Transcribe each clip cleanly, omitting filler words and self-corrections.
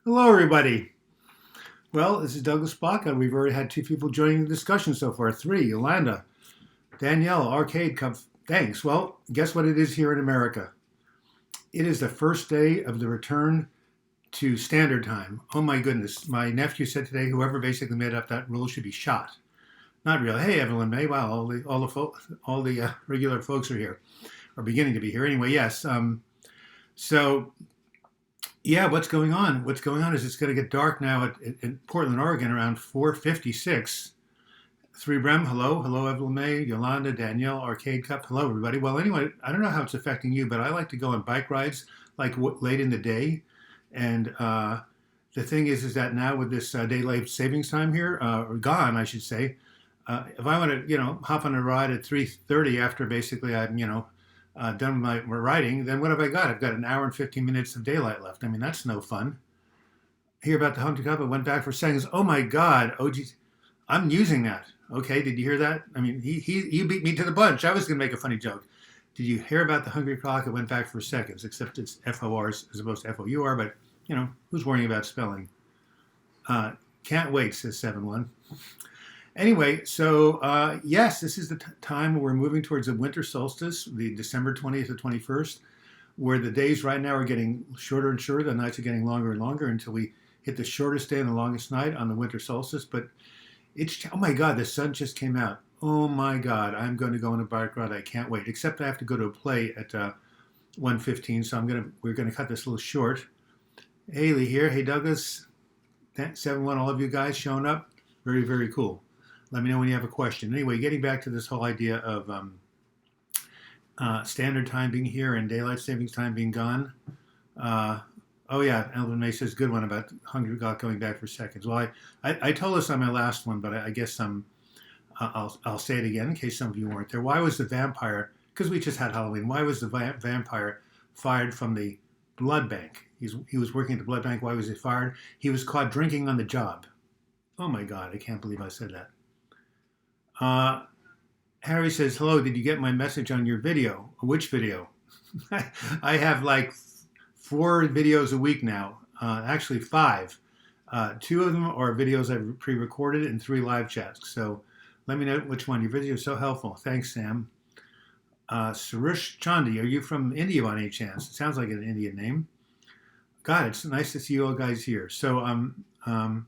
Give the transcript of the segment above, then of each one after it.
Hello, everybody. Well, this is Douglas Block, and we've already had two people joining the discussion so far. Three, Yolanda, Danielle, Arcade Cup. Thanks. Well, guess what it is here in America? It is the first day of the return to standard time. Oh my goodness. My nephew said today, whoever basically made up that rule should be shot. Not really. Hey, Evelyn May. Wow, all the regular folks are here, are beginning to be here. Anyway, yes. So yeah, what's going on? What's going on is it's going to get dark now in Portland, Oregon, around 4:56. Three Brem, hello, hello, Evelyn May, Yolanda, Danielle, Arcade Cup, hello, everybody. Well, anyway, I don't know how it's affecting you, but I like to go on bike rides like late in the day, and the thing is that now with this daylight savings time here, or gone, I should say, if I want to, hop on a ride at 3:30 after basically I'm, done with my writing, then what have I got? I've got an hour and 15 minutes of daylight left. I mean, that's no fun. Hear about the Humpty Cup? I went back for seconds. Oh my God. Oh, geez. I'm using that. Okay, did you hear that? I mean, you beat me to the punch. I was going to make a funny joke. Did you hear about the Hungry Clock? It went back for seconds, except it's FOR as opposed to FOUR, but, who's worrying about spelling? Can't wait, says 7-1. Anyway, so yes, this is the time where we're moving towards the winter solstice, the December 20th to 21st, where the days right now are getting shorter and shorter. The nights are getting longer and longer until we hit the shortest day and the longest night on the winter solstice. But oh my God, the sun just came out. Oh my God, I'm going to go on a bike ride. I can't wait. Except I have to go to a play at 1:15, so we're gonna cut this a little short. Haley here. Hey Douglas, 7-1. All of you guys showing up. Very, very cool. Let me know when you have a question. Anyway, getting back to this whole idea of standard time being here and daylight savings time being gone. Oh yeah, Elvin May says good one about Hungry Gawk going back for seconds. Well, I told us on my last one, but I guess I'll say it again in case some of you weren't there. Why was the vampire? Because we just had Halloween. Why was the vampire fired from the blood bank? He was working at the blood bank. Why was he fired? He was caught drinking on the job. Oh my God, I can't believe I said that. Harry says, hello, did you get my message on your video? Which video? I have like 4 videos a week now, actually 5. 2 of them are videos I've pre-recorded and 3 live chats. So let me know which one. Your video is so helpful. Thanks, Sam. Suresh Chandi, are you from India by any chance? It sounds like an Indian name. God, it's nice to see you all guys here. So can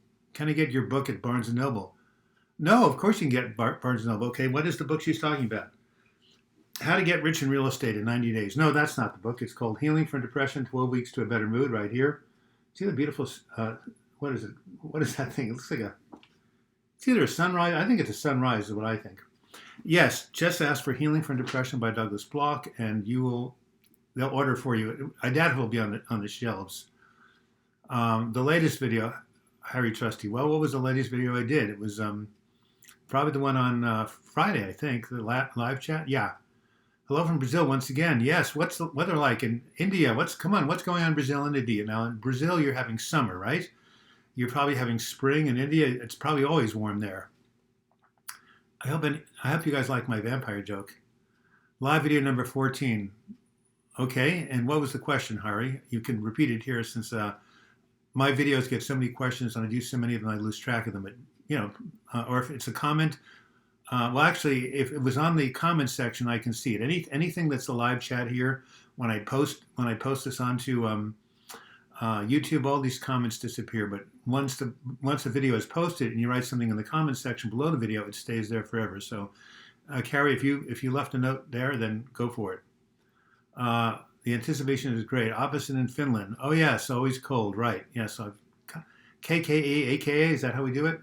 I get your book at Barnes & Noble? No, of course you can get Barnes & Noble. Okay, what is the book she's talking about? How to Get Rich in Real Estate in 90 Days. No, that's not the book. It's called Healing from Depression, 12 Weeks to a Better Mood, right here. See the beautiful, what is it? What is that thing? It looks like it's either a sunrise. I think it's a sunrise is what I think. Yes, just ask for Healing from Depression by Douglas Block, and they'll order for you. I doubt it will be on the shelves. The latest video, Harry Trusty. Well, what was the latest video I did? It was probably the one on Friday, I think, the live chat. Yeah. Hello from Brazil once again. Yes. What's the weather like in India? What's going on in Brazil and India? Now in Brazil, you're having summer, right? You're probably having spring. In India, it's probably always warm there. I hope you guys like my vampire joke. Live video number 14. Okay. And what was the question, Harry? You can repeat it here since my videos get so many questions and I do so many of them, I lose track of them. But or if it's a comment, well, actually, if it was on the comment section, I can see it. Anything that's a live chat here, when I post this onto YouTube, all these comments disappear. But once the video is posted and you write something in the comment section below the video, it stays there forever. So, Carrie, if you left a note there, then go for it. The anticipation is great. Opposite in Finland. Oh yes, always cold. Right. Yes. KKE, AKA. Is that how we do it?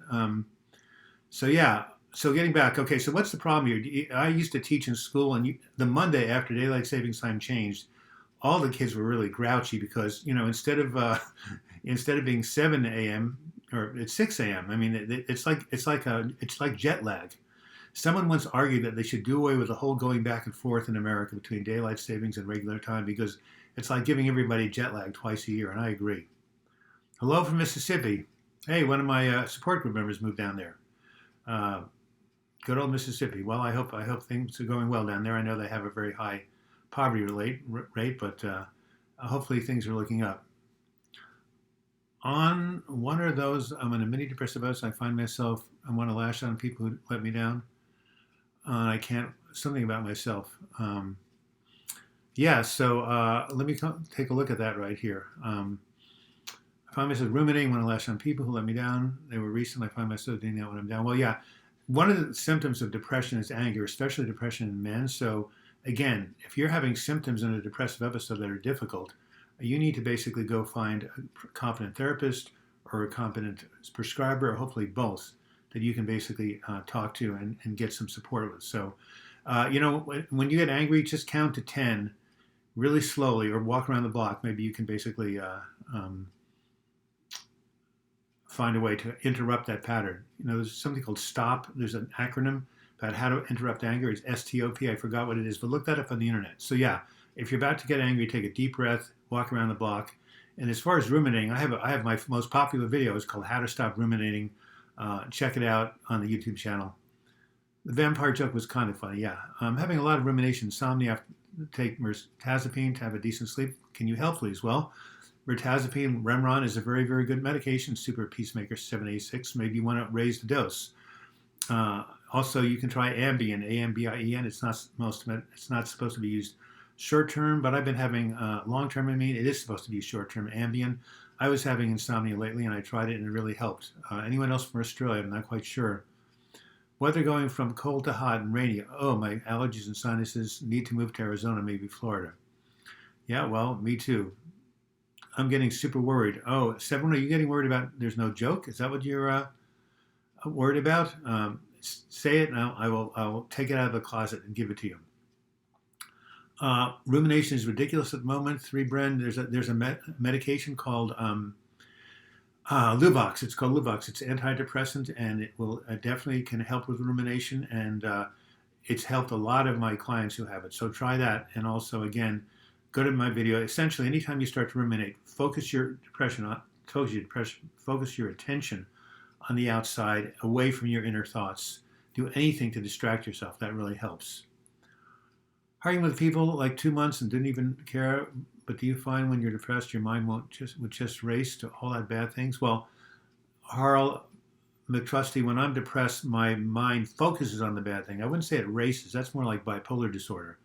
So yeah. So getting back. Okay. So what's the problem here? I used to teach in school, and the Monday after daylight savings time changed, all the kids were really grouchy because instead of being 7 a.m. or it's 6 a.m. I mean, it's like jet lag. Someone once argued that they should do away with the whole going back and forth in America between daylight savings and regular time because it's like giving everybody jet lag twice a year, and I agree. Hello from Mississippi. Hey, one of my support group members moved down there. Good old Mississippi. Well, I hope things are going well down there. I know they have a very high poverty rate, but hopefully things are looking up. On one of those, I'm in a mini depressive episode. I find myself, I want to lash out on people who let me down. I can't, something about myself. Yeah, so let me take a look at that right here. I find myself ruminating when I lash on people who let me down. They were recent. I find myself doing that when I'm down. Well, yeah, one of the symptoms of depression is anger, especially depression in men. So, again, if you're having symptoms in a depressive episode that are difficult, you need to basically go find a competent therapist or a competent prescriber, or hopefully both, that you can basically talk to and get some support with. So, when you get angry, just count to 10 really slowly or walk around the block. Maybe you can basically find a way to interrupt that pattern. There's something called STOP. There's an acronym about how to interrupt anger. It's STOP. I forgot what it is, but look that up on the internet. So yeah, if you're about to get angry, take a deep breath, walk around the block. And as far as ruminating, I have my most popular video. It's called How to Stop Ruminating. Check it out on the YouTube channel. The vampire joke was kind of funny, yeah. I'm having a lot of rumination, insomnia. I have to take mirtazapine to have a decent sleep. Can you help, please? Well, mirtazapine, Remeron, is a very, very good medication. Super Peacemaker 786. Maybe you want to raise the dose. Also, you can try Ambien, Ambien. It's not supposed to be used short term, but I've been having long term. It is supposed to be short term Ambien. I was having insomnia lately, and I tried it, and it really helped. Anyone else from Australia? I'm not quite sure. Weather going from cold to hot and rainy. Oh, my allergies and sinuses need to move to Arizona, maybe Florida. Yeah, well, me too. I'm getting super worried. Oh, Seven, are you getting worried about there's no joke? Is that what you're worried about? Say it now. I will take it out of the closet and give it to you. Rumination is ridiculous at the moment. 3-Bren. There's a medication called Luvox. It's called Luvox. It's antidepressant, and it will definitely can help with rumination, and it's helped a lot of my clients who have it. So try that, and also again, go to my video. Essentially, anytime you start to ruminate, focus your focus your attention on the outside, away from your inner thoughts. Do anything to distract yourself. That really helps. Arguing with people like 2 months and didn't even care. But do you find when you're depressed, your mind would just race to all that bad things? Well, Harl McTrusty, when I'm depressed, my mind focuses on the bad thing. I wouldn't say it races. That's more like bipolar disorder.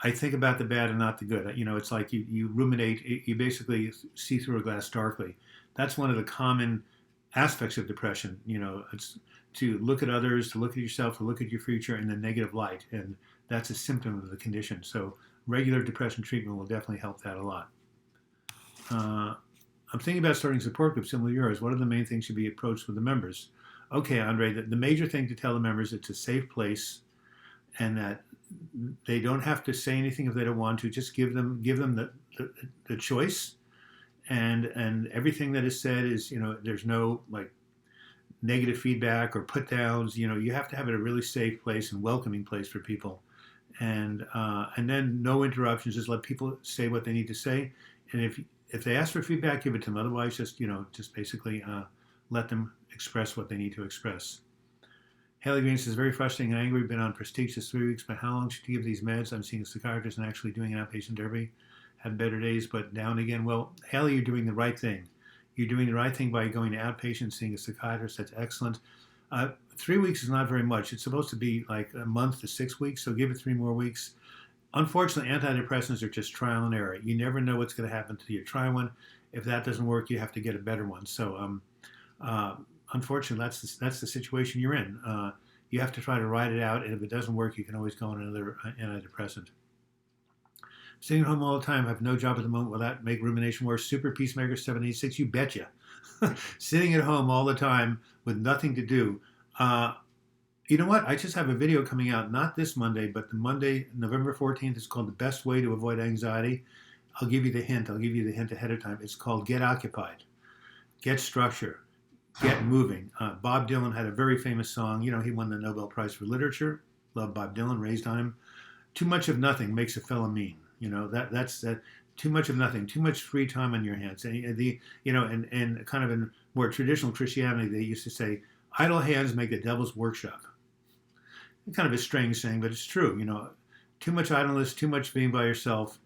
I think about the bad and not the good. It's like you ruminate. You basically see through a glass darkly. That's one of the common aspects of depression. It's to look at others, to look at yourself, to look at your future in the negative light. And that's a symptom of the condition. So regular depression treatment will definitely help that a lot. I'm thinking about starting support groups similar to yours. What are the main things should be approached with the members? Okay, Andre, the major thing to tell the members, it's a safe place, and that they don't have to say anything if they don't want to. Just give them the choice, and everything that is said is, there's no like negative feedback or put downs. You have to have it a really safe place and welcoming place for people. And then no interruptions. Just let people say what they need to say. And if they ask for feedback, give it to them. Otherwise, just basically let them express what they need to express. Haley Green says, very frustrating and angry. Been on Prestige just 3 weeks, but how long should you give these meds? I'm seeing a psychiatrist and actually doing an outpatient therapy. Had better days, but down again. Well, Haley, you're doing the right thing. You're doing the right thing by going to outpatient, seeing a psychiatrist. That's excellent. 3 weeks is not very much. It's supposed to be like a month to 6 weeks, so give it 3 more weeks. Unfortunately, antidepressants are just trial and error. You never know what's going to happen until you try one. If that doesn't work, you have to get a better one. So, unfortunately, that's the situation you're in. You have to try to ride it out, and if it doesn't work, you can always go on another antidepressant. Sitting at home all the time, have no job at the moment. Will that make rumination worse? Super Peacemaker 786, you betcha. Sitting at home all the time with nothing to do. You know what? I just have a video coming out, not this Monday, but the Monday, November 14th. It's called The Best Way to Avoid Anxiety. I'll give you the hint. I'll give you the hint ahead of time. It's called Get Occupied. Get structure. Get moving. Bob Dylan had a very famous song. He won the Nobel Prize for Literature. Love Bob Dylan, raised on him. Too much of nothing makes a fella mean. That's too much of nothing, too much free time on your hands. And kind of in more traditional Christianity, they used to say, idle hands make the devil's workshop. Kind of a strange saying, but it's true. Too much idleness, too much being by yourself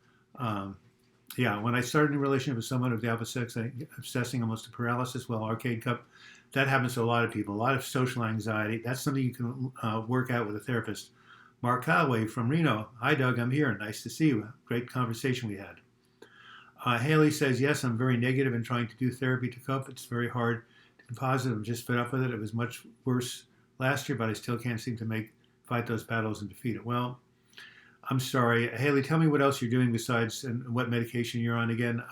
Yeah, when I started a relationship with someone of the opposite sex, obsessing almost to paralysis, well, arcade cup, that happens to a lot of people. A lot of social anxiety. That's something you can work out with a therapist. Mark Calloway from Reno. Hi, Doug. I'm here. Nice to see you. Great conversation we had. Haley says, yes, I'm very negative and trying to do therapy to cope. It's very hard to be positive. I'm just fed up with it. It was much worse last year, but I still can't seem to fight those battles and defeat it. Well, I'm sorry. Haley, tell me what else you're doing besides and what medication you're on again.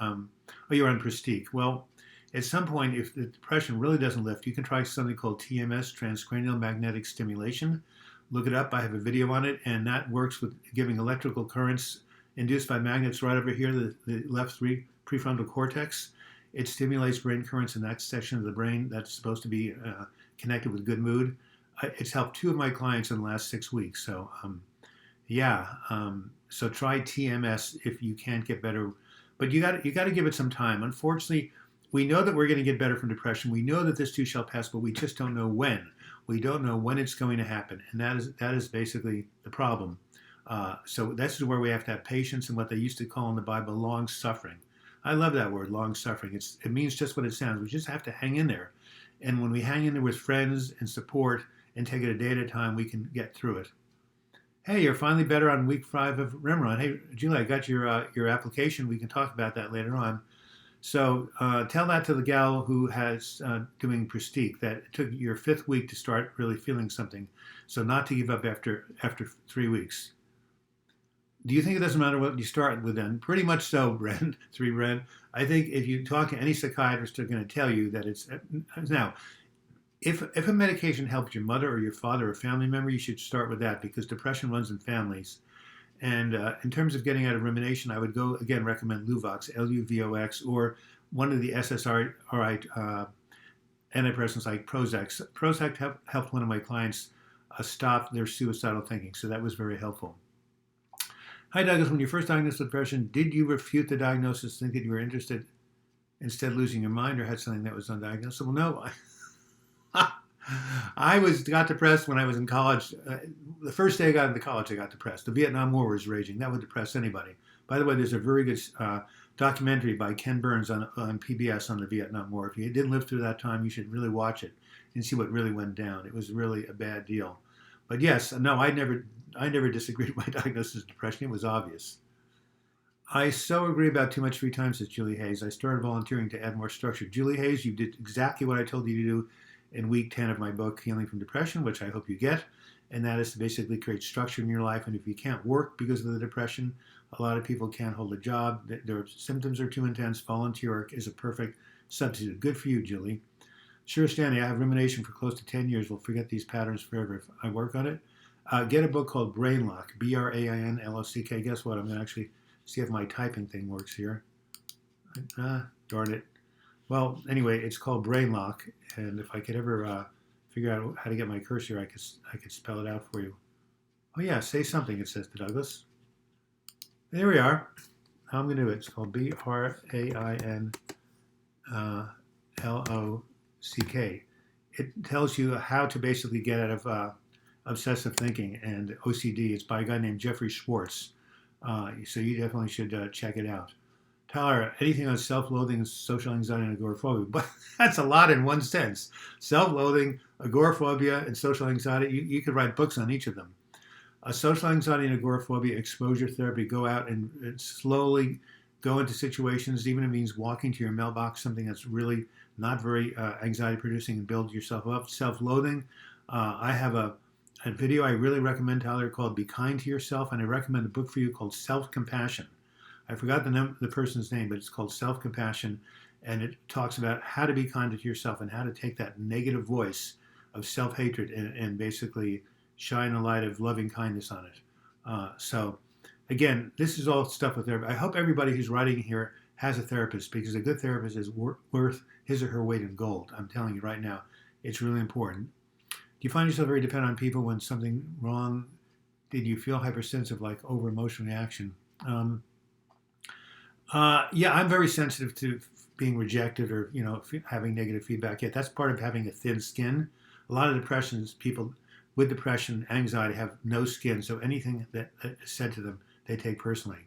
You're on Prestige. Well, at some point, if the depression really doesn't lift, you can try something called TMS, transcranial magnetic stimulation. Look it up. I have a video on it, and that works with giving electrical currents induced by magnets right over here, the left prefrontal cortex. It stimulates brain currents in that section of the brain that's supposed to be connected with good mood. It's helped 2 of my clients in the last 6 weeks. So, so try TMS if you can't get better. But you got to give it some time. Unfortunately, we know that we're going to get better from depression. We know that this too shall pass, but we just don't know when. We don't know when it's going to happen, and that is basically the problem. So that's where we have to have patience and what they used to call in the Bible long suffering. I love that word, long suffering. It means just what it sounds. We just have to hang in there. And when we hang in there with friends and support and take it a day at a time, we can get through it. Hey, you're finally better on week 5 of Remeron. Hey, Julie, I got your application. We can talk about that later on. So tell that to the gal who has doing Prestige that it took your 5th week to start really feeling something. So not to give up after 3 weeks. Do you think it doesn't matter what you start with then? Pretty much so, Brent. I think if you talk to any psychiatrist, they're going to tell you that it's now. If a medication helps your mother or your father or family member, you should start with that because depression runs in families. And in terms of getting out of rumination, I would recommend Luvox, Luvox, or one of the SSRI antidepressants like Prozac. Prozac helped one of my clients stop their suicidal thinking, so that was very helpful. Hi, Douglas. When you first diagnosed with depression, did you refute the diagnosis, think that you were interested, instead losing your mind, or had something that was undiagnosed? Well, no. I got depressed when I was in college. The first day I got into college, I got depressed. The Vietnam War was raging. That would depress anybody. By the way, there's a very good documentary by Ken Burns on PBS on the Vietnam War. If you didn't live through that time, you should really watch it and see what really went down. It was really a bad deal. But yes, no, I never disagreed with my diagnosis of depression. It was obvious. I so agree about too much free time, says Julie Hayes. I started volunteering to add more structure. Julie Hayes, you did exactly what I told you to do in week 10 of my book, Healing from Depression, which I hope you get. And that is to basically create structure in your life. And if you can't work because of the depression, a lot of people can't hold a job. Their symptoms are too intense. Volunteer work is a perfect substitute. Good for you, Julie. Sure, Stanley, I have rumination for close to 10 years. We'll forget these patterns forever if I work on it. Get a book called Brain Lock, BRAINLOCK. Guess what? I'm going to actually see if my typing thing works here. Darn it. Well, anyway, it's called Brain Lock, and if I could ever figure out how to get my cursor, I could spell it out for you. Oh yeah, say something, it says to Douglas. There we are. How I'm going to do it. It's called BRAINLOCK. It tells you how to basically get out of obsessive thinking and OCD. It's by a guy named Jeffrey Schwartz. So you definitely should check it out. Tyler, anything on self-loathing, social anxiety, and agoraphobia? But that's a lot in one sentence. Self-loathing, agoraphobia, and social anxiety. You could write books on each of them. Social anxiety and agoraphobia, exposure therapy. Go out and slowly go into situations, even if it means walking to your mailbox, something that's really not very anxiety-producing, and build yourself up. Self-loathing. I have a video I really recommend, Tyler, called Be Kind to Yourself, and I recommend a book for you called Self-Compassion. I forgot the person's name, but it's called Self-Compassion, and it talks about how to be kind to yourself and how to take that negative voice of self-hatred and basically shine a light of loving kindness on it. So, again, this is all stuff with therapy. I hope everybody who's writing here has a therapist, because a good therapist is worth his or her weight in gold. I'm telling you right now, it's really important. Do you find yourself very dependent on people when something wrong? Did you feel hypersensitive, like over-emotional reaction? Yeah, I'm very sensitive to being rejected or, having negative feedback. Yeah, that's part of having a thin skin. A lot of people with depression, anxiety have no skin, so anything that is said to them, they take personally.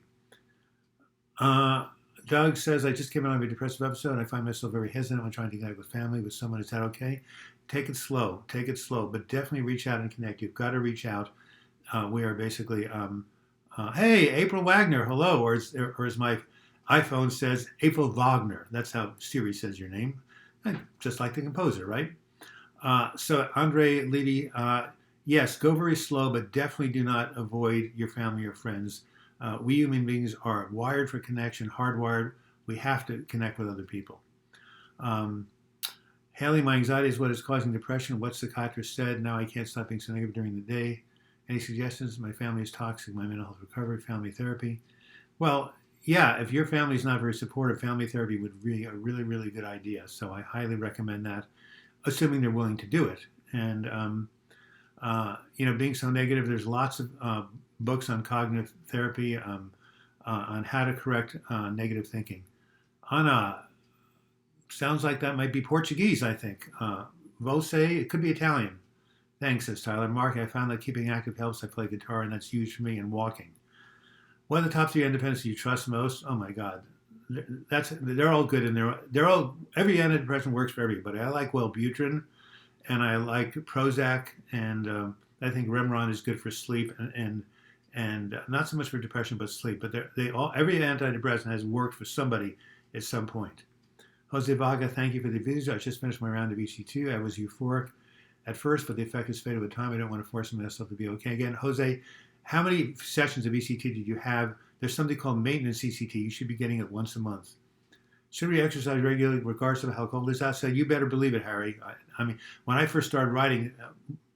Doug says, I just came out of a depressive episode and I find myself very hesitant when trying to connect with family, with someone. Is that okay? Take it slow. Take it slow. But definitely reach out and connect. You've got to reach out. We are basically, hey, April Wagner, hello. Or as my iPhone says, April Wagner. That's how Siri says your name. Just like the composer, right? So Andre Levy, yes, go very slow, but definitely do not avoid your family or friends. We human beings are wired for connection, hardwired. We have to connect with other people. Haley, my anxiety is what is causing depression. What psychiatrist said, now I can't stop being so negative during the day. Any suggestions? My family is toxic. My mental health recovery, family therapy. Well, yeah, if your family is not very supportive, family therapy would be a really, really good idea. So I highly recommend that, assuming they're willing to do it. And, being so negative, there's lots of books on cognitive therapy, on how to correct negative thinking. Ana, sounds like that might be Portuguese, I think. Você, it could be Italian. Thanks, says Tyler. Mark, I found that keeping active helps. I play guitar, and that's huge for me, and walking. What are the top 3 antidepressants you trust most? Oh my God, they're all good, and every antidepressant works for everybody. I like Wellbutrin, and I like Prozac, and I think Remeron is good for sleep, and not so much for depression, but sleep. But every antidepressant has worked for somebody at some point. Jose Vaga, thank you for the videos. I just finished my round of EC2. I was euphoric at first, but the effect has faded with time. I don't want to force myself to be okay again. Jose, how many sessions of ECT did you have? There's something called maintenance ECT. You should be getting it once a month. Should we exercise regularly regardless of how cold it is outside? You better believe it, Harry. I mean, when I first started riding,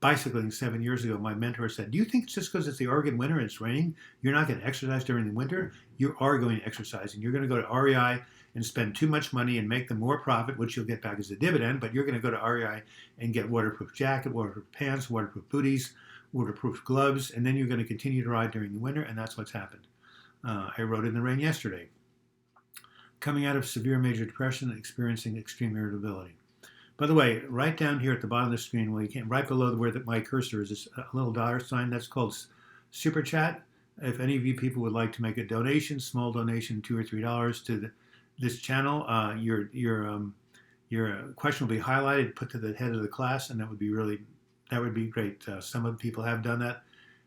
bicycling 7 years ago, my mentor said, do you think it's just because it's the Oregon winter and it's raining, you're not going to exercise during the winter? You are going to exercise, and you're going to go to REI and spend too much money and make them more profit, which you'll get back as a dividend, but you're going to go to REI and get waterproof jacket, waterproof pants, waterproof booties, waterproof gloves, and then you're going to continue to ride during the winter, and that's what's happened. I rode in the rain yesterday. Coming out of severe major depression and experiencing extreme irritability. By the way, right down here at the bottom of the screen, where you can, right below where my cursor is, a little dollar sign. That's called Super Chat. If any of you people would like to make a donation, small donation, $2 or $3 to this channel, your question will be highlighted, put to the head of the class, and that would be great. Some of the people have done that.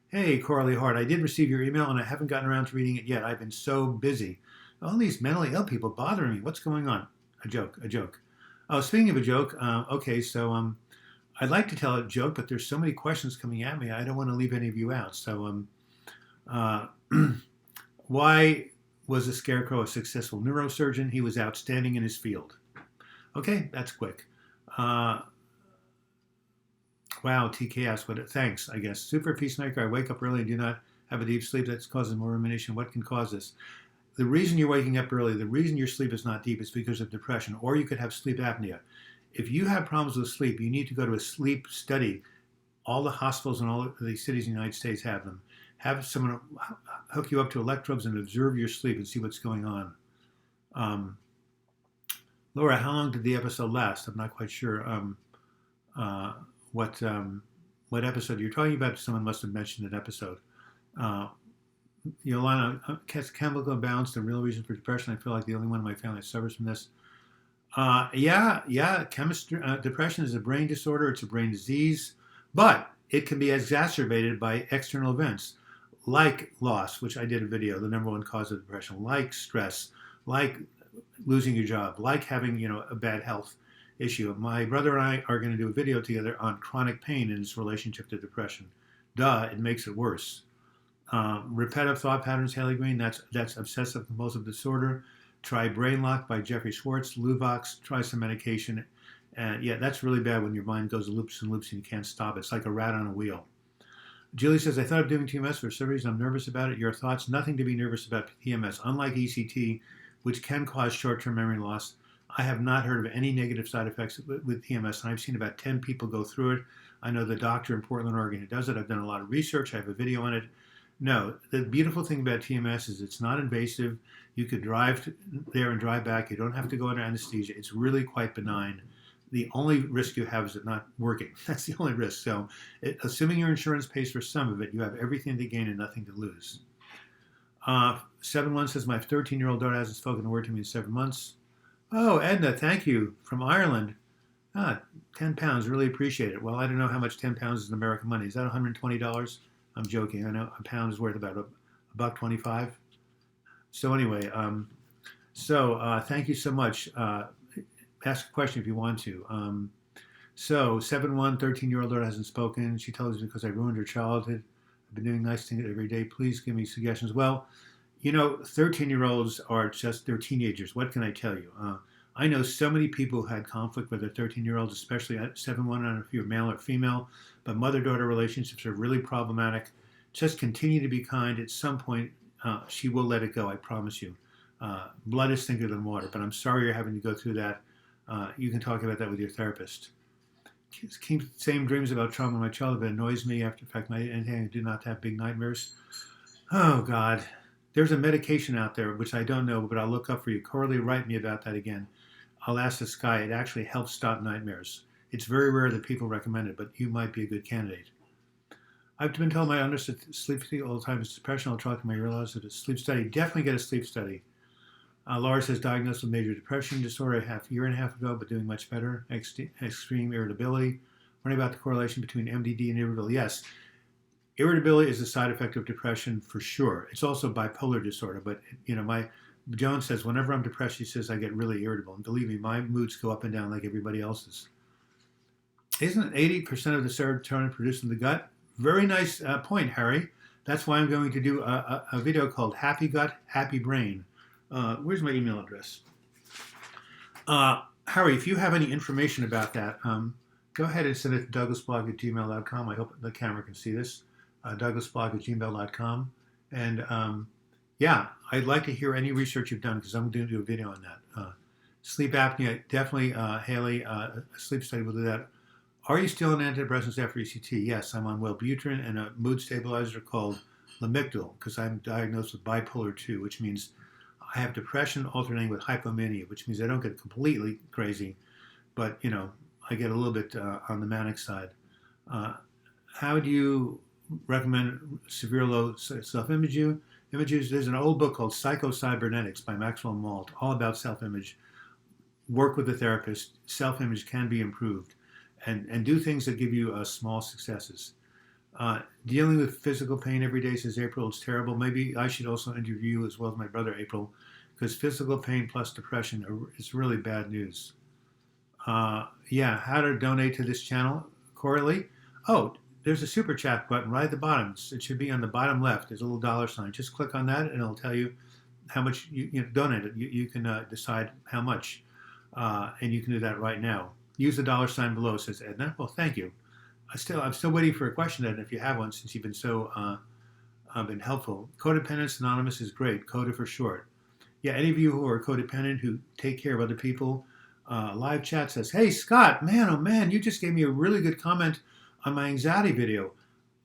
Hey, Coralie Hart, I did receive your email, and I haven't gotten around to reading it yet. I've been so busy. All these mentally ill people bothering me. What's going on? A joke. Oh, speaking of a joke, okay, so I'd like to tell a joke, but there's so many questions coming at me, I don't want to leave any of you out. So, why was the Scarecrow a successful neurosurgeon? He was outstanding in his field. Okay, that's quick. Wow, TKS, thanks, I guess. Super Peacemaker, I wake up early and do not have a deep sleep. That causes more rumination. What can cause this? The reason you're waking up early, the reason your sleep is not deep is because of depression, or you could have sleep apnea. If you have problems with sleep, you need to go to a sleep study. All the hospitals in all the cities in the United States have them. Have someone hook you up to electrodes and observe your sleep and see what's going on. Laura, how long did the episode last? I'm not quite sure what episode you're talking about. Someone must have mentioned an episode. Yolanda, chemical imbalance, the real reason for depression. I feel like the only one in my family that suffers from this. Depression is a brain disorder. It's a brain disease, but it can be exacerbated by external events like loss, which I did a video, the number one cause of depression, like stress, like losing your job, like having, a bad health issue. My brother and I are going to do a video together on chronic pain and its relationship to depression. It makes it worse. Repetitive thought patterns, Haley Green, that's obsessive compulsive disorder. Try Brain Lock by Jeffrey Schwartz, Luvox, try some medication. And that's really bad when your mind goes loops and loops and you can't stop it. It's like a rat on a wheel. Julie says, I thought of doing TMS for some reason. I'm nervous about it. Your thoughts? Nothing to be nervous about TMS. Unlike ECT, which can cause short-term memory loss, I have not heard of any negative side effects with TMS, and I've seen about 10 people go through it. I know the doctor in Portland, Oregon who does it. I've done a lot of research. I have a video on it. No, the beautiful thing about TMS is it's not invasive. You could drive there and drive back. You don't have to go under anesthesia. It's really quite benign. The only risk you have is it not working. That's the only risk. So assuming your insurance pays for some of it, you have everything to gain and nothing to lose. 7-1 says, my 13-year-old daughter hasn't spoken a word to me in 7 months. Oh, Edna, thank you, from Ireland. 10 pounds, really appreciate it. Well, I don't know how much 10 pounds is in American money. Is that $120? I'm joking. I know a pound is worth about a buck 25. So anyway, thank you so much. Ask a question if you want to. 7-1, 13-year-old daughter hasn't spoken. She tells me because I ruined her childhood. I've been doing nice things every day. Please give me suggestions. Well, 13-year-olds are they're teenagers. What can I tell you? I know so many people who had conflict with their 13-year-olds, especially at 7-1. I don't know if you're male or female, but mother-daughter relationships are really problematic. Just continue to be kind. At some point, she will let it go, I promise you. Blood is thicker than water, but I'm sorry you're having to go through that. You can talk about that with your therapist. Keep same dreams about trauma in my childhood. It annoys me after the fact. I do not have big nightmares. Oh, God. There's a medication out there, which I don't know, but I'll look up for you. Coralie, write me about that again. I'll ask this guy. It actually helps stop nightmares. It's very rare that people recommend it, but you might be a good candidate. I've been told my understood sleep fatigue all the time is depression. I'll talk to my urologist about a sleep study. Definitely get a sleep study. Laura says diagnosed with major depression disorder a year and a half ago, but doing much better. Extreme irritability. Wondering about the correlation between MDD and irritability. Yes, irritability is a side effect of depression for sure. It's also bipolar disorder, but my Joan says whenever I'm depressed, she says I get really irritable, and believe me, my moods go up and down like everybody else's. Isn't 80% of the serotonin produced in the gut? Very nice point, Harry. That's why I'm going to do a video called Happy Gut, Happy Brain. Where's my email address? Harry, if you have any information about that, go ahead and send it to douglasblog@gmail.com. I hope the camera can see this. douglasblog@gmail.com. And I'd like to hear any research you've done because I'm going to do a video on that. Sleep apnea, definitely, Haley, a sleep study will do that. Are you still on antidepressants after ECT? Yes, I'm on Wellbutrin and a mood stabilizer called Lamictal because I'm diagnosed with bipolar 2, which means I have depression alternating with hypomania, which means I don't get completely crazy, but, I get a little bit on the manic side. How do you recommend severe low self-image? There's an old book called Psycho-Cybernetics by Maxwell Maltz, all about self-image. Work with a therapist. Self-image can be improved. And do things that give you small successes. Dealing with physical pain every day, says April, it's terrible. Maybe I should also interview you as well as my brother April, because physical pain plus depression is really bad news. How to donate to this channel, Coralie? Oh, there's a super chat button right at the bottom. It should be on the bottom left. There's a little dollar sign. Just click on that and it'll tell you how much you donate it. You can decide how much, and you can do that right now. Use the dollar sign below, says Edna. Well, thank you. I'm still waiting for a question, Edna, if you have one, since you've been so been helpful. Codependence Anonymous is great. Coda for short. Yeah, any of you who are codependent, who take care of other people, live chat says, hey, Scott, man, oh man, you just gave me a really good comment on my anxiety video.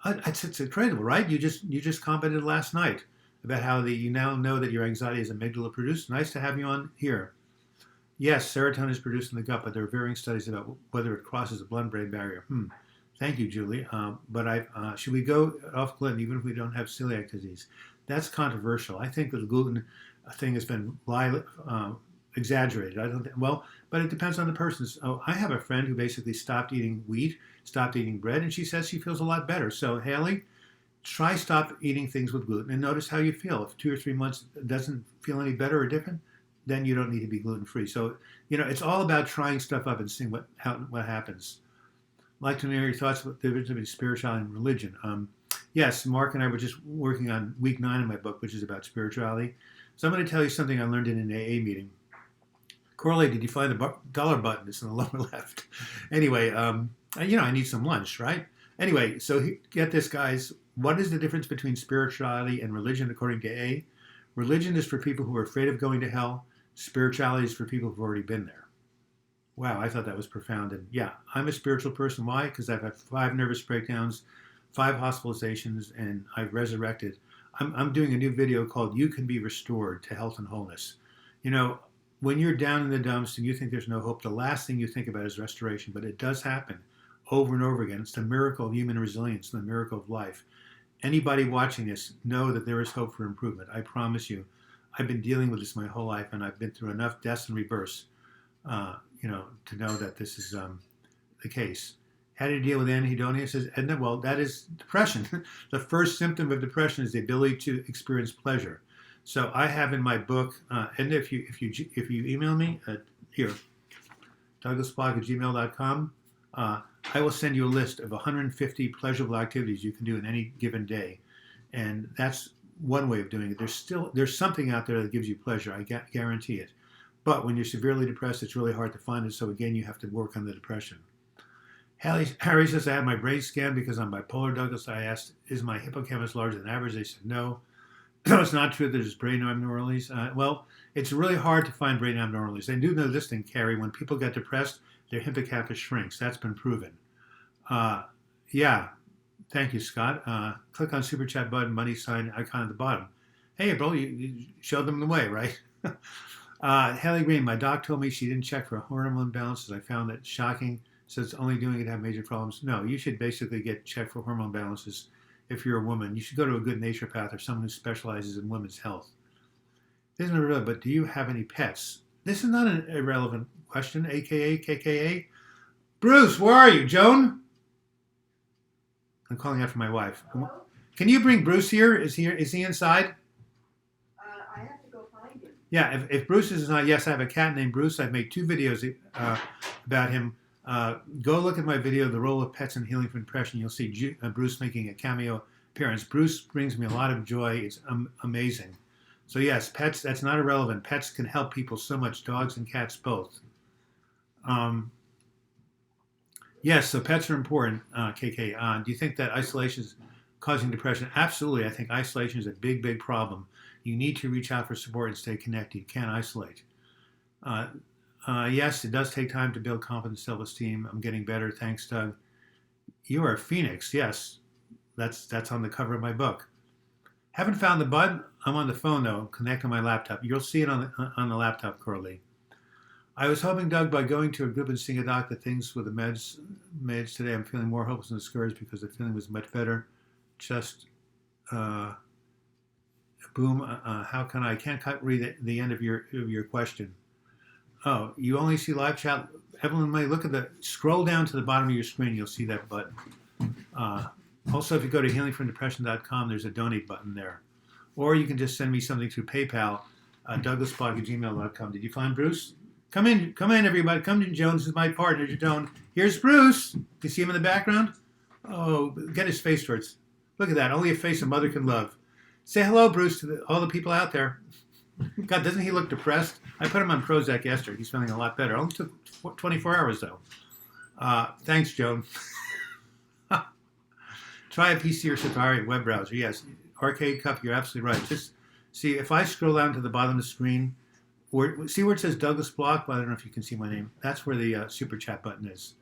It's incredible, right? You just commented last night about how you now know that your anxiety is amygdala produced. Nice to have you on here. Yes, serotonin is produced in the gut, but there are varying studies about whether it crosses the blood-brain barrier. Thank you, Julie. But should we go off gluten even if we don't have celiac disease? That's controversial. I think that the gluten thing has been exaggerated. I don't think, but it depends on the person. So I have a friend who basically stopped eating wheat, stopped eating bread, and she says she feels a lot better. So Haley, try stop eating things with gluten and notice how you feel. If 2 or 3 months doesn't feel any better or different, then you don't need to be gluten-free. So, it's all about trying stuff up and seeing what happens. I'd like to know your thoughts about the difference between spirituality and religion. Yes, Mark and I were just working on week 9 of my book, which is about spirituality. So I'm going to tell you something I learned in an AA meeting. Coralie, did you find the dollar button? It's in the lower left. Anyway, I need some lunch, right? Anyway, so get this, guys. What is the difference between spirituality and religion according to AA? Religion is for people who are afraid of going to hell. Spirituality is for people who've already been there. Wow, I thought that was profound. And yeah, I'm a spiritual person. Why? Because I've had 5 nervous breakdowns, 5 hospitalizations, and I've resurrected. I'm doing a new video called You Can Be Restored to Health and Wholeness. When you're down in the dumps and you think there's no hope, the last thing you think about is restoration. But it does happen over and over again. It's the miracle of human resilience, the miracle of life. Anybody watching this, know that there is hope for improvement. I promise you. I've been dealing with this my whole life, and I've been through enough deaths and rebirths, to know that this is the case. How do you deal with anhedonia? Says Edna. Well, that is depression. The first symptom of depression is the ability to experience pleasure. So I have in my book, Edna, if you email me here, douglasblock@gmail.com, I will send you a list of 150 pleasurable activities you can do in any given day, and that's one way of doing it. There's something out there that gives you pleasure. I guarantee it. But when you're severely depressed, it's really hard to find it. So again, you have to work on the depression. Harry says, I had my brain scanned because I'm bipolar, Douglas. I asked, is my hippocampus larger than average? They said no. No, it's not true. There's brain abnormalities. Well, it's really hard to find brain abnormalities. I do know this thing, Carrie. When people get depressed, their hippocampus shrinks. That's been proven. Yeah. Thank you, Scott. Click on Super Chat button, money sign icon at the bottom. Hey, bro, you showed them the way, right? Haley Green, my doc told me she didn't check for hormone imbalances. I found that shocking. Says only doing it to have major problems. No, you should basically get checked for hormone balances if you're a woman. You should go to a good naturopath or someone who specializes in women's health. This isn't real, but do you have any pets? This is not an irrelevant question, aka KKA. Bruce, where are you? Joan? I'm calling out for my wife. Hello? Can you bring Bruce here? Is he inside? I have to go find him. Yeah, if Bruce is not, yes, I have a cat named Bruce. I've made 2 videos about him. Go look at my video, The Role of Pets in Healing from Depression. You'll see Bruce making a cameo appearance. Bruce brings me a lot of joy. It's amazing. So yes, pets, that's not irrelevant. Pets can help people so much, dogs and cats both. Yes, so pets are important, KK. Do you think that isolation is causing depression? Absolutely. I think isolation is a big, big problem. You need to reach out for support and stay connected. You can't isolate. Yes, it does take time to build confidence, self-esteem. I'm getting better. Thanks, Doug. You are a phoenix. Yes, that's on the cover of my book. Haven't found the button. I'm on the phone, though. Connect on my laptop. You'll see it on the laptop, Corley. I was hoping, Doug, by going to a group and seeing a doc, that things with the meds today, I'm feeling more hopeless and discouraged because the feeling was much better. Just, boom. How can I can't read the end of your question. Oh, you only see live chat. Evelyn May, scroll down to the bottom of your screen. You'll see that button. Also, if you go to healingfromdepression.com, there's a donate button there. Or you can just send me something through PayPal, douglasblog@gmail.com. Did you find Bruce? Come in, everybody. Come in, Jones. This is my partner, Joan. Here's Bruce. You see him in the background? Oh, get his face towards. Look at that. Only a face a mother can love. Say hello, Bruce, to all the people out there. God, doesn't he look depressed? I put him on Prozac yesterday. He's feeling a lot better. It only took 24 hours, though. Thanks, Joan. Try a PC or Safari web browser. Yes, Arcade Cup, you're absolutely right. Just see, if I scroll down to the bottom of the screen, see where it says Douglas Block? Well, I don't know if you can see my name. That's where the Super Chat button is.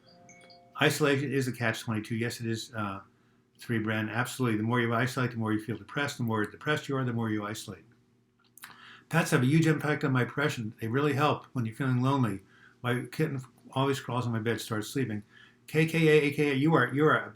Isolation is a catch-22. Yes, it is, 3 Brand. Absolutely. The more you isolate, the more you feel depressed. The more depressed you are, the more you isolate. Pets have a huge impact on my depression. They really help when you're feeling lonely. My kitten always crawls on my bed, starts sleeping. KKA, AKA, you're